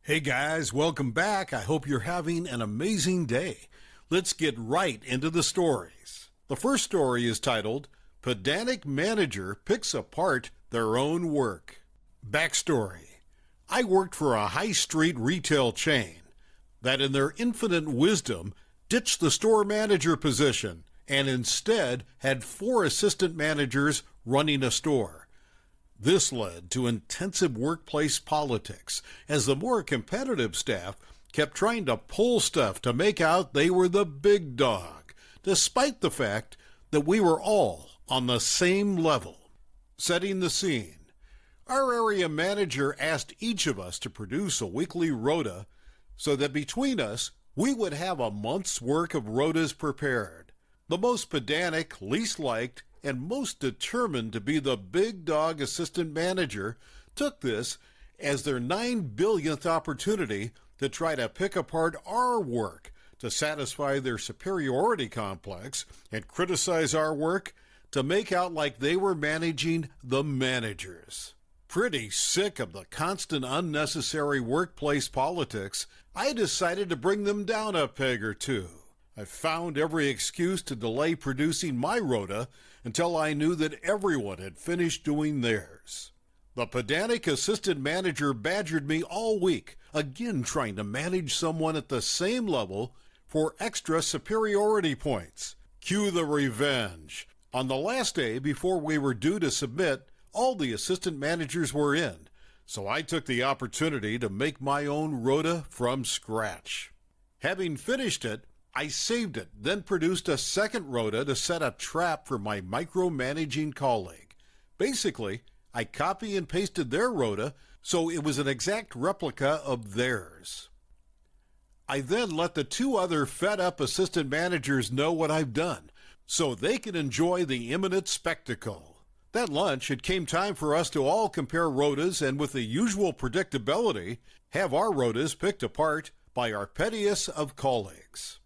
Hey guys, welcome back. I hope you're having an amazing day. Let's get right into the stories. The first story is titled, Pedantic Manager Picks Apart Their Own Work. Backstory. I worked for a high street retail chain that in their infinite wisdom ditched the store manager position and instead had 4 assistant managers running a store. This led to intensive workplace politics as the more competitive staff kept trying to pull stuff to make out they were the big dog, despite the fact that we were all on the same level. Setting the scene, our area manager asked each of us to produce a weekly rota so that between us we would have a month's work of rotas prepared. The most pedantic, least liked, and most determined to be the big dog assistant manager took this as their 9 billionth opportunity to try to pick apart our work to satisfy their superiority complex and criticize our work to make out like they were managing the managers. Pretty sick of the constant unnecessary workplace politics, I decided to bring them down a peg or two. I found every excuse to delay producing my rota until I knew that everyone had finished doing theirs. The pedantic assistant manager badgered me all week, again trying to manage someone at the same level for extra superiority points. Cue the revenge. On the last day before we were due to submit, all the assistant managers were in, so I took the opportunity to make my own rota from scratch. Having finished it, I saved it, then produced a second rota to set a trap for my micromanaging colleague. Basically, I copy and pasted their rota so it was an exact replica of theirs. I then let the 2 other fed-up assistant managers know what I've done so they can enjoy the imminent spectacle. At lunch, it came time for us to all compare rotas and with the usual predictability, have our rotas picked apart by our pettiest of colleagues.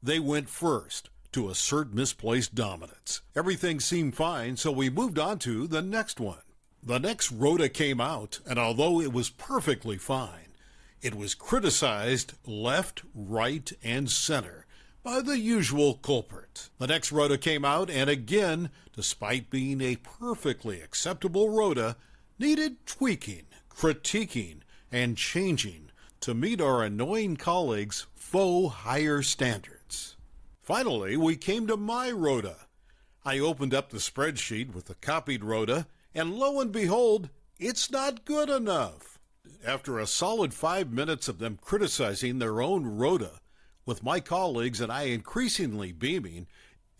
They went first to assert misplaced dominance. Everything seemed fine, so we moved on to the next one. The next rota came out, and although it was perfectly fine, it was criticized left, right, and center by the usual culprit. The next rota came out, and again, despite being a perfectly acceptable rota, needed tweaking, critiquing, and changing to meet our annoying colleagues' faux higher standards. Finally, we came to my rota. I opened up the spreadsheet with the copied rota, and lo and behold, it's not good enough. After a solid 5 minutes of them criticizing their own rota, with my colleagues and I increasingly beaming,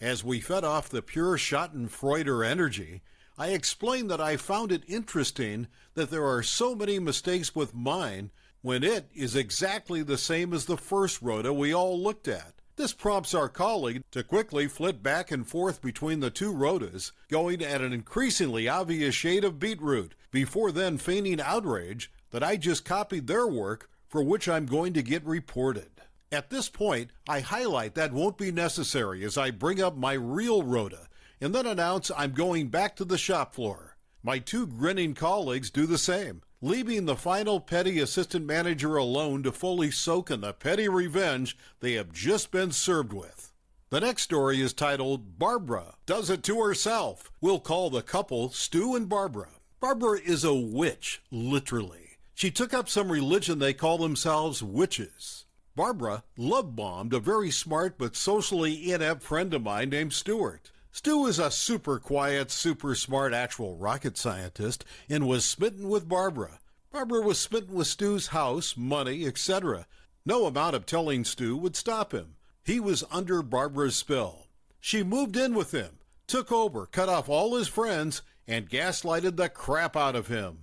as we fed off the pure Schadenfreude energy, I explained that I found it interesting that there are so many mistakes with mine when it is exactly the same as the first rota we all looked at. This prompts our colleague to quickly flit back and forth between the 2 rotas, going at an increasingly obvious shade of beetroot, before then feigning outrage that I just copied their work for which I'm going to get reported. At this point, I highlight that won't be necessary as I bring up my real rota, and then announce I'm going back to the shop floor. My 2 grinning colleagues do the same, leaving the final petty assistant manager alone to fully soak in the petty revenge they have just been served with. The next story is titled, Barbara Does It to Herself. We'll call the couple Stu and Barbara. Barbara is a witch, literally. She took up some religion they call themselves witches. Barbara love-bombed a very smart but socially inept friend of mine named Stuart. Stu is a super quiet, super smart actual rocket scientist and was smitten with Barbara. Barbara was smitten with Stu's house, money, etc. No amount of telling Stu would stop him. He was under Barbara's spell. She moved in with him, took over, cut off all his friends, and gaslighted the crap out of him.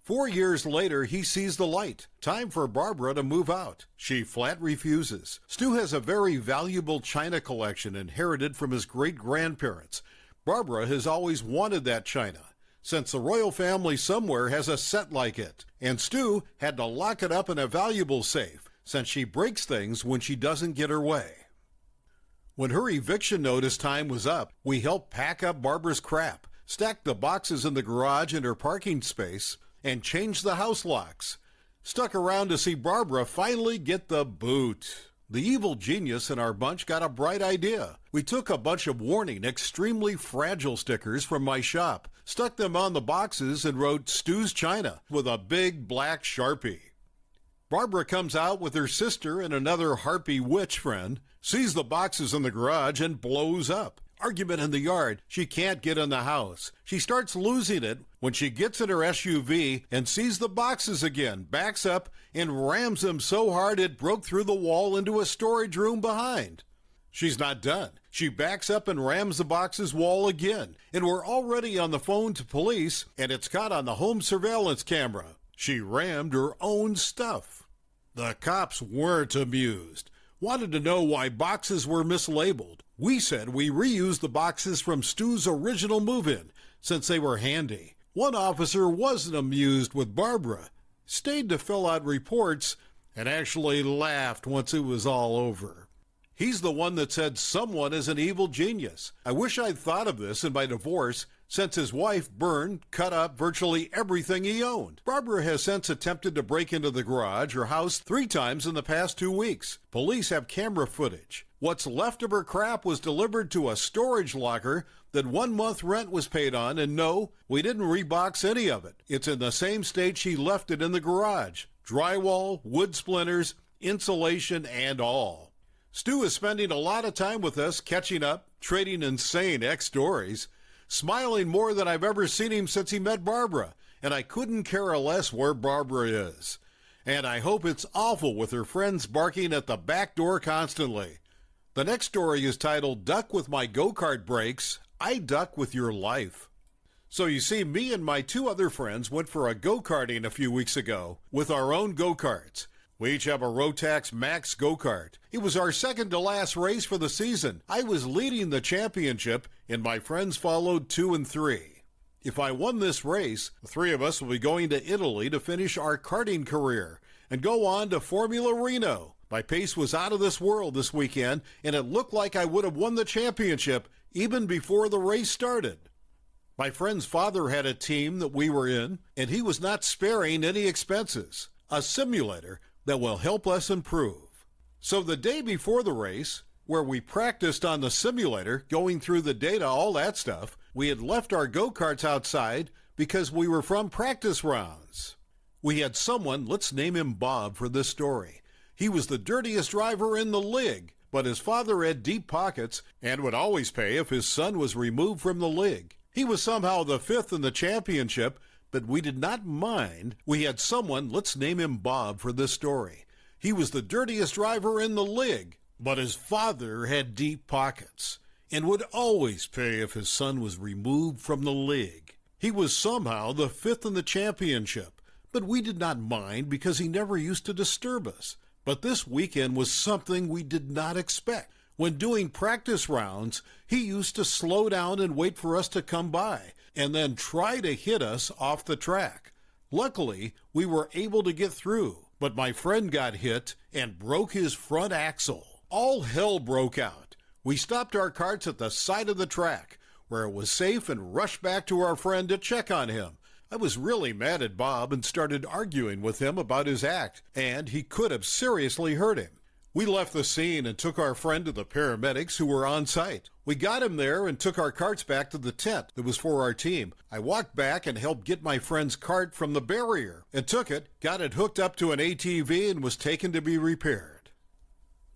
4 years later, he sees the light. Time for Barbara to move out. She flat refuses. Stu has a very valuable china collection inherited from his great-grandparents. Barbara has always wanted that china, since the royal family somewhere has a set like it, and Stu had to lock it up in a valuable safe, since she breaks things when she doesn't get her way. When her eviction notice time was up, we helped pack up Barbara's crap, stacked the boxes in the garage and her parking space, and changed the house locks. stuck around to see Barbara finally get the boot. The evil genius in our bunch got a bright idea. We took a bunch of warning, extremely fragile stickers from my shop, stuck them on the boxes, and wrote Stu's China with a big black Sharpie. Barbara comes out with her sister and another harpy witch friend, sees the boxes in the garage, and blows up. Argument in the yard. She can't get in the house. She starts losing it when she gets in her SUV and sees the boxes again, backs up, and rams them so hard it broke through the wall into a storage room behind. She's not done. She backs up and rams the box's wall again, and we're already on the phone to police, and it's caught on the home surveillance camera. She rammed her own stuff. The cops weren't amused. Wanted to know why boxes were mislabeled. We said we reused the boxes from Stu's original move-in, since they were handy. One officer wasn't amused with Barbara, stayed to fill out reports, and actually laughed once it was all over. He's the one that said someone is an evil genius. I wish I'd thought of this in my divorce, since his wife burned, cut up virtually everything he owned. Barbara has since attempted to break into the garage or house 3 times in the past 2 weeks. Police have camera footage. What's left of her crap was delivered to a storage locker that 1 month rent was paid on, and no, we didn't rebox any of it. It's in the same state she left it in the garage. Drywall, wood splinters, insulation, and all. Stu is spending a lot of time with us, catching up, trading insane ex-stories, smiling more than I've ever seen him since he met Barbara, and I couldn't care less where Barbara is. And I hope it's awful with her friends barking at the back door constantly. The next story is titled, Duck with My Go-Kart Brakes, I Duck with Your Life. So you see, me and my 2 other friends went for a go-karting a few weeks ago with our own go-karts. We each have a Rotax Max go-kart. It was our second to last race for the season. I was leading the championship, and my friends followed 2 and 3. If I won this race, the 3 of us will be going to Italy to finish our karting career and go on to Formula Reno. My pace was out of this world this weekend, and it looked like I would have won the championship even before the race started. My friend's father had a team that we were in, and he was not sparing any expenses. A simulator that will help us improve. So the day before the race, where we practiced on the simulator, going through the data, all that stuff, we had left our go-karts outside because we were from practice rounds. We had someone, let's name him Bob for this story. He was the dirtiest driver in the league, but his father had deep pockets and would always pay if his son was removed from the league. He was somehow the 5th in the championship, but we did not mind. We had someone, let's name him Bob for this story. He was the dirtiest driver in the league, but his father had deep pockets and would always pay if his son was removed from the league. He was somehow the 5th in the championship, but we did not mind because he never used to disturb us. But this weekend was something we did not expect. When doing practice rounds, he used to slow down and wait for us to come by, and then try to hit us off the track. Luckily, we were able to get through, but my friend got hit and broke his front axle. All hell broke out. We stopped our carts at the side of the track, where it was safe, and rushed back to our friend to check on him. I was really mad at Bob and started arguing with him about his act, and he could have seriously hurt him. We left the scene and took our friend to the paramedics who were on site. We got him there and took our carts back to the tent that was for our team. I walked back and helped get my friend's cart from the barrier and took it, got it hooked up to an ATV, and was taken to be repaired.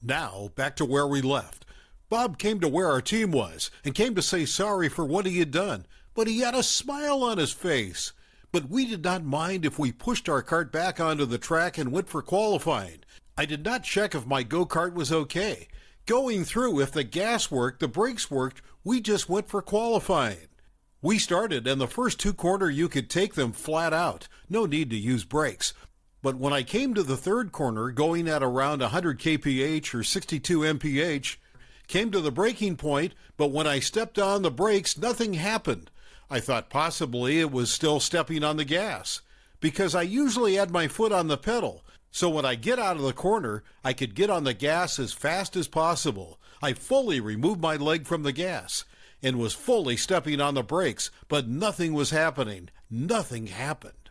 Now, back to where we left. Bob came to where our team was and came to say sorry for what he had done, but he had a smile on his face. But we did not mind if we pushed our cart back onto the track and went for qualifying. I did not check if my go-kart was okay. Going through, if the gas worked, the brakes worked, we just went for qualifying. We started, and the first 2 corners you could take them flat out. No need to use brakes. But when I came to the 3rd corner, going at around 100 kph or 62 mph, came to the braking point, but when I stepped on the brakes, nothing happened. I thought possibly it was still stepping on the gas, because I usually had my foot on the pedal, so when I get out of the corner, I could get on the gas as fast as possible. I fully removed my leg from the gas and was fully stepping on the brakes, but nothing was happening. Nothing happened.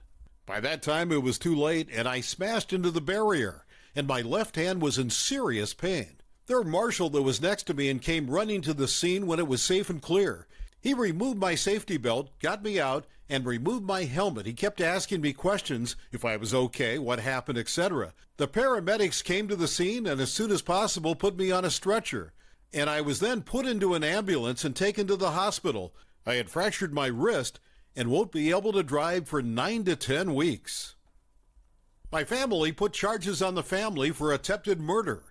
By that time, it was too late, and I smashed into the barrier, and my left hand was in serious pain. Their marshal that was next to me and came running to the scene when it was safe and clear. He removed my safety belt, got me out, and removed my helmet. He kept asking me questions, if I was okay, what happened, etc. The paramedics came to the scene and as soon as possible put me on a stretcher. And I was then put into an ambulance and taken to the hospital. I had fractured my wrist and won't be able to drive for 9 to 10 weeks. My family put charges on the family for attempted murder.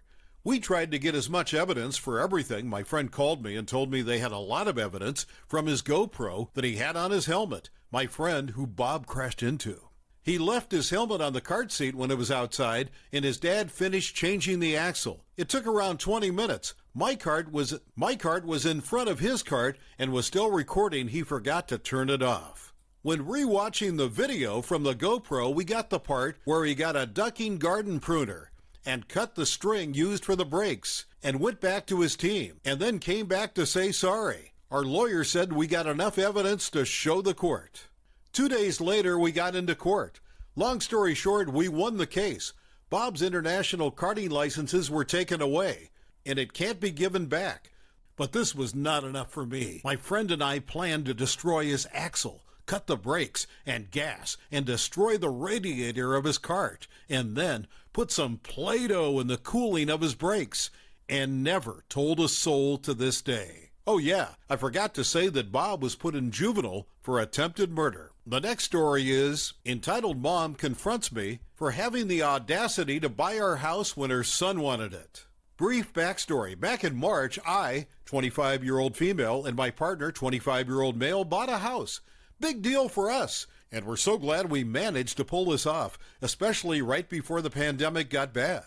We tried to get as much evidence for everything. My friend called me and told me they had a lot of evidence from his GoPro that he had on his helmet, my friend who Bob crashed into. He left his helmet on the cart seat when it was outside, and his dad finished changing the axle. It took around 20 minutes. My cart was in front of his cart and was still recording. He forgot to turn it off. When rewatching the video from the GoPro, we got the part where he got a ducking garden pruner and cut the string used for the brakes and went back to his team and then came back to say sorry. Our lawyer said we got enough evidence to show the court. 2 days later, we got into court. Long story short, we won the case. Bob's international karting licenses were taken away, and it can't be given back. But this was not enough for me. My friend and I planned to destroy his axle, cut the brakes and gas, and destroy the radiator of his cart, and then put some Play-Doh in the cooling of his brakes, and never told a soul to this day. Oh yeah, I forgot to say that Bob was put in juvenile for attempted murder. The next story is, entitled Mom Confronts Me for Having the Audacity to Buy Our House When Her Son Wanted It. Brief backstory. Back in March, I, 25-year-old female, and my partner, 25-year-old male, bought a house. Big deal for us, and we're so glad we managed to pull this off, especially right before the pandemic got bad.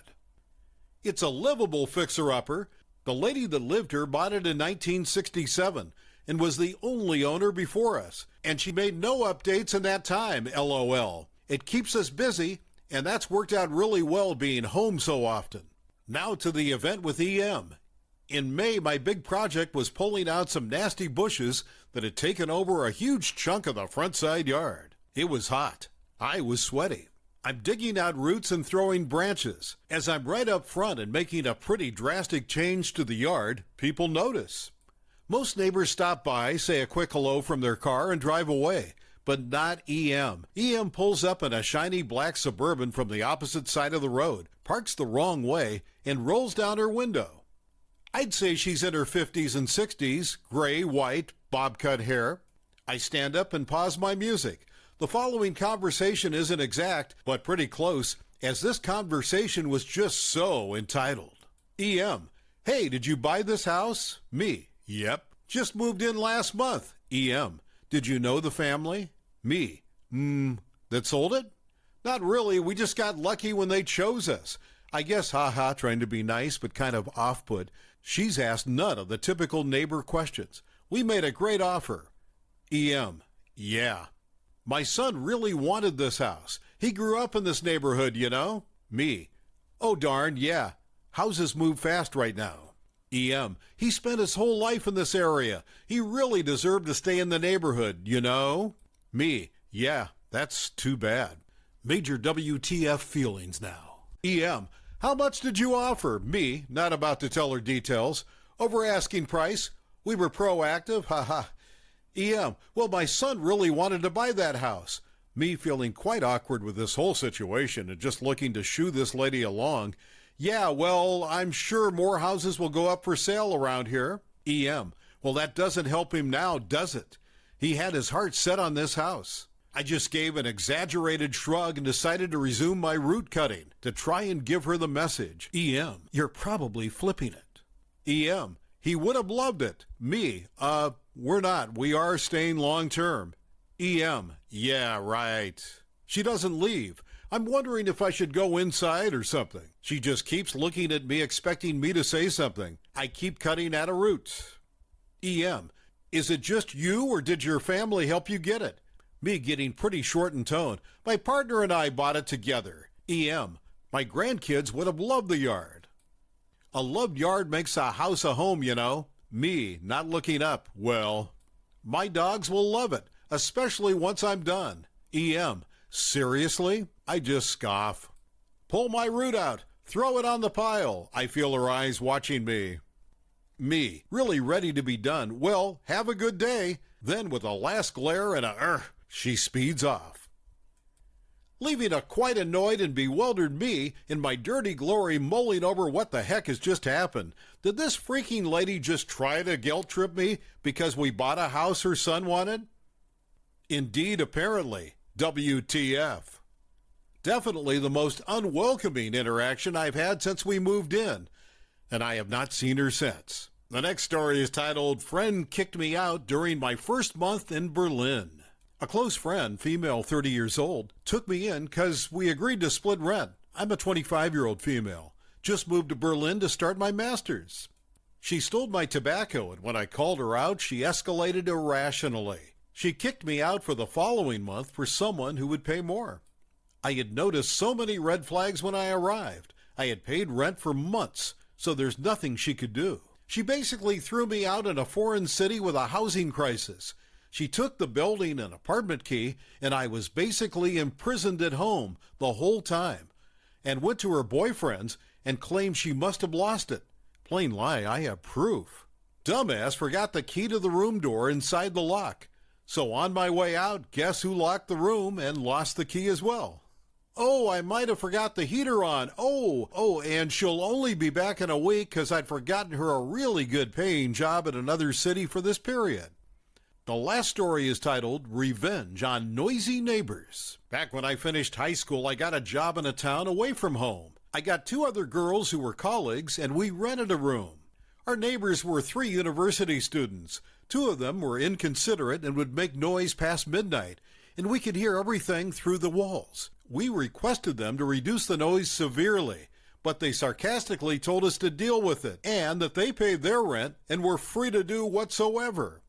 It's a livable fixer-upper. The lady that lived here bought it in 1967 and was the only owner before us, and she made no updates in that time, LOL. It keeps us busy, and that's worked out really well being home so often. Now to the event with EM. In May, my big project was pulling out some nasty bushes that had taken over a huge chunk of the front side yard. It was hot. I was sweaty. I'm digging out roots and throwing branches. As I'm right up front and making a pretty drastic change to the yard, people notice. Most neighbors stop by, say a quick hello from their car, and drive away. But not EM. EM pulls up in a shiny black Suburban from the opposite side of the road, parks the wrong way, and rolls down her window. I'd say she's in her 50s and 60s, gray, white, bob-cut hair. I stand up and pause my music. The following conversation isn't exact, but pretty close, as this conversation was just so entitled. EM: Hey, did you buy this house? Me: Yep. Just moved in last month. EM: Did you know the family? Me: That sold it? Not really. We just got lucky when they chose us. I guess, haha, trying to be nice, but kind of off-put. She's asked none of the typical neighbor questions. We made a great offer. EM: Yeah. My son really wanted this house. He grew up in this neighborhood, you know. Me: Oh, darn, yeah. Houses move fast right now. EM: He spent his whole life in this area. He really deserved to stay in the neighborhood, you know. Me: Yeah, that's too bad. Major WTF feelings now. EM: How much did you offer? Me, not about to tell her details. Over asking price. We were proactive, haha. EM: Well, my son really wanted to buy that house. Me, feeling quite awkward with this whole situation and just looking to shoo this lady along. Yeah, well, I'm sure more houses will go up for sale around here. EM: Well, that doesn't help him now, does it? He had his heart set on this house. I just gave an exaggerated shrug and decided to resume my root cutting to try and give her the message. EM: You're probably flipping it. EM: He would have loved it. Me: We're not. We are staying long term. EM: Yeah, right. She doesn't leave. I'm wondering if I should go inside or something. She just keeps looking at me, expecting me to say something. I keep cutting at a root. EM: Is it just you, or did your family help you get it? Me, getting pretty short in tone. My partner and I bought it together. EM: My grandkids would have loved the yard. A loved yard makes a house a home, you know. Me, not looking up. Well, my dogs will love it, especially once I'm done. EM: Seriously? I just scoff. Pull my root out. Throw it on the pile. I feel her eyes watching me. Me, really ready to be done. Well, have a good day. Then with a last glare and she speeds off, leaving a quite annoyed and bewildered me in my dirty glory mulling over what the heck has just happened. Did this freaking lady just try to guilt trip me because we bought a house her son wanted? Indeed, apparently. WTF. Definitely the most unwelcoming interaction I've had since we moved in, and I have not seen her since. The next story is titled, Friend Kicked Me Out During My First Month in Berlin. A close friend, female 30 years old, took me in because we agreed to split rent. I'm a 25-year-old female. Just moved to Berlin to start my master's. She stole my tobacco, and when I called her out, she escalated irrationally. She kicked me out for the following month for someone who would pay more. I had noticed so many red flags when I arrived. I had paid rent for months, so there's nothing she could do. She basically threw me out in a foreign city with a housing crisis. She took the building and apartment key, and I was basically imprisoned at home the whole time, and went to her boyfriend's and claimed she must have lost it. Plain lie, I have proof. Dumbass forgot the key to the room door inside the lock. So on my way out, guess who locked the room and lost the key as well? Oh, I might have forgot the heater on. And she'll only be back in a week because I'd forgotten her a really good paying job at another city for this period. The last story is titled, Revenge on Noisy Neighbors. Back when I finished high school, I got a job in a town away from home. I got 2 other girls who were colleagues, and we rented a room. Our neighbors were 3 university students. 2 of them were inconsiderate and would make noise past midnight, and we could hear everything through the walls. We requested them to reduce the noise severely, but they sarcastically told us to deal with it, and that they paid their rent and were free to do whatsoever.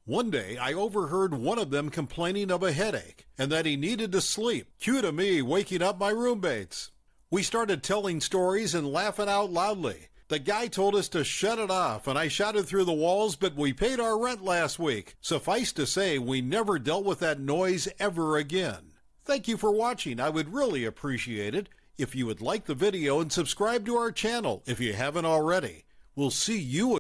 One day, I overheard one of them complaining of a headache and that he needed to sleep. Cue to me waking up my roommates. We started telling stories and laughing out loudly. The guy told us to shut it off, and I shouted through the walls, but we paid our rent last week. Suffice to say, we never dealt with that noise ever again. Thank you for watching. I would really appreciate it if you would like the video and subscribe to our channel if you haven't already. We'll see you